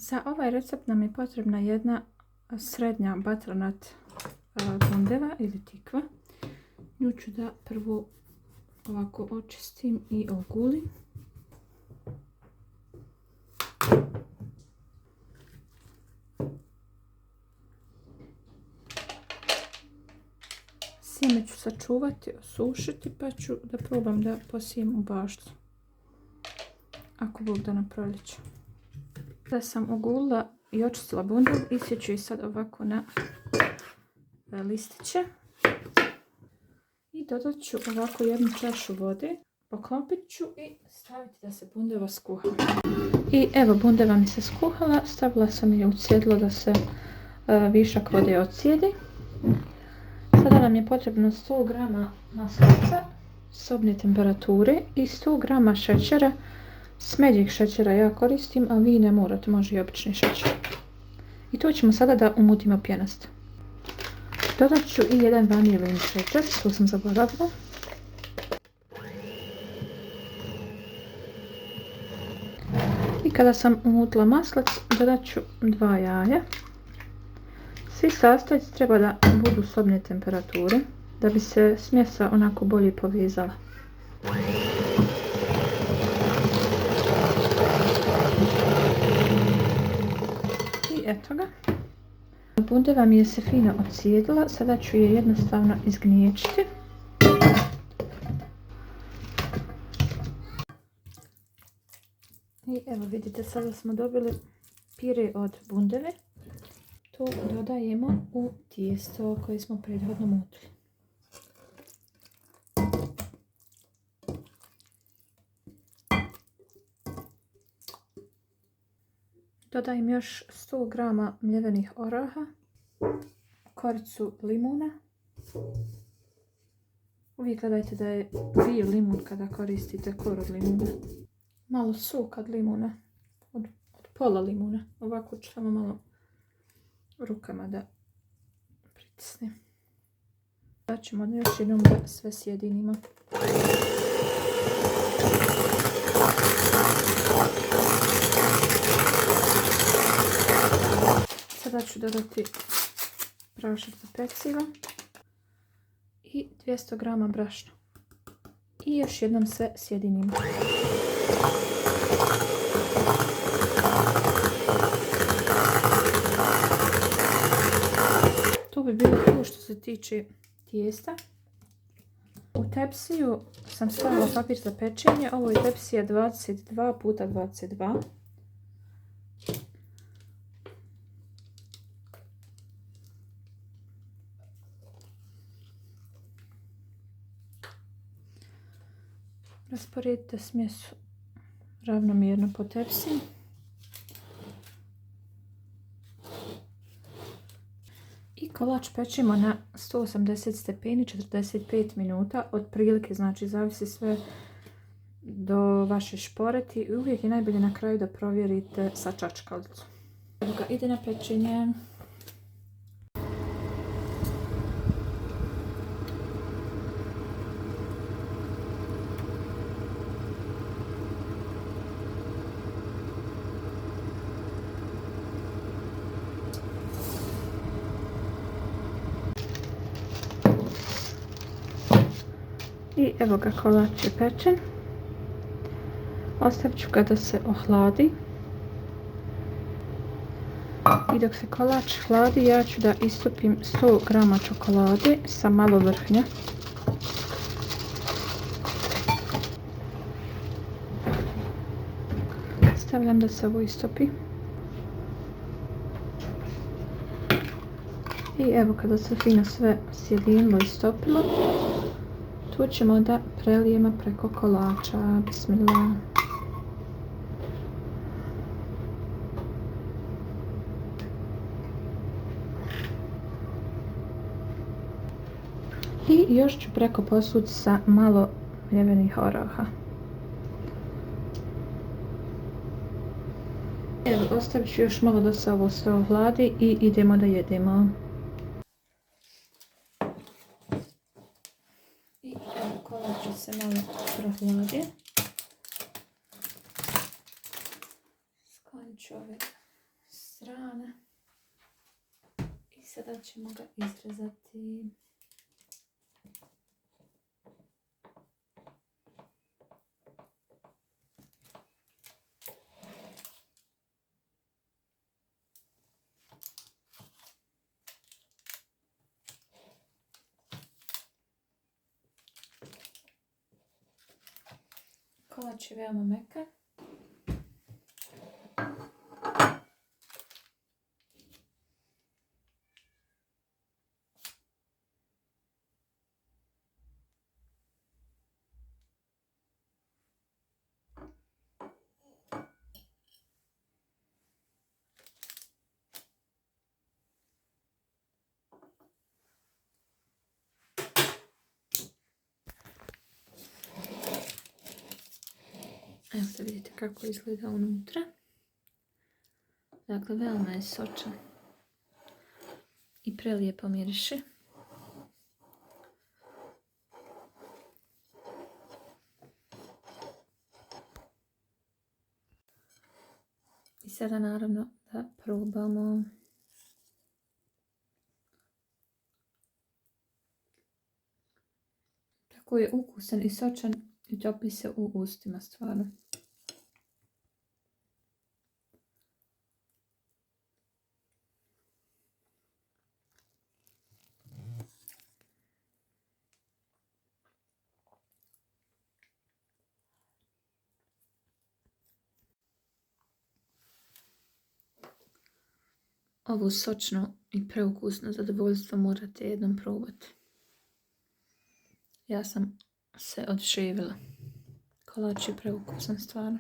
Za ovaj recept nam je potrebna jedna srednja batranat bundeva ili tikva. Nju ću da prvo ovako očistim i ogulim. Sjeme ću sačuvati, osušiti, pa ću da probam da posijem u baštu. Ako Bog da na proljeće. Da sam ogulila i očistila bundev, isjeću i sad ovako na listiće. I dodat ću ovako jednu čašu vode. Poklopit ću i staviti da se bundeva skuha. I evo, bundeva mi se skuhala. Stavila sam je u cjedlo da se višak vode ocijedi. Sada nam je potrebno 100 g maslaca sobne temperature i 100 g šećera. Smeđeg šećera ja koristim, a vi ne morate, može i obični šećer. I to ćemo sada da umutimo pjenasto. Dodat ću i jedan vanilin šećer, to sam zaboravila. I kada sam umutila maslac, dodat ću 2 jaja. Svi sastojci treba da budu sobne temperature, da bi se smjesa onako bolje povezala. I eto ga. Bundeva mi je se fino ocijedila, sada ću je jednostavno izgnječiti. I evo vidite, sada smo dobili pire od bundeve. To dodajemo u tijesto koje smo prethodno mutili. Dodajem još 100 g mljevenih oraha, koricu limuna. Uvijek gledajte da je bio limun kada koristite kor od limuna. Malo soka od limuna, od pola limuna. Ovako ću samo malo rukama da pritisnem. Sad ćemo još jednom da sve sjedinimo. Sada ću dodati prašak za pecivo i 200 g brašna. I još jednom sve sjedinimo. To bi bilo to što se tiče tijesta. U tepsiju sam stavila papir za pečenje. Ovo je tepsija 22 x 22. Rasporedite smjesu ravnomjerno po tepsiji. I kolač pečemo na 180 stepeni 45 minuta, otprilike, znači zavisi sve do vaše šporeti. I uvijek je najbolje na kraju da provjerite sa čačkalicom. Evo ga, ide na pečenje. I evo ga, kolač je pečen. Ostavit ću ga da se ohladi. I dok se kolač hladi, ja ću da istopim 100 g čokolade sa malo vrhnja. Stavljam da se ovo istopi. I evo, kada se fino sve sjedinilo i stopilo, tu ćemo da prelijemo preko kolača. Bismillah. I još ću preko posuti sa malo mljevenih oraha. Evo, ostavit ću još malo da se ovo sve ohladi i idemo da jedemo. I evo, kolač se malo prohladi. Sklonit ću ove Sad ćemo ga izrezati. Kolač je veoma meka. Evo da vidite kako izgleda unutra. Dakle, veoma je sočan i prelijepo miriše. I sada naravno da probamo. Tako je ukusan i sočan i topi se u ustima stvarno. Ovo sočno i preukusno zadovoljstvo morate jednom probati. Ja sam se oduševila. Kolač je preukusan stvarno.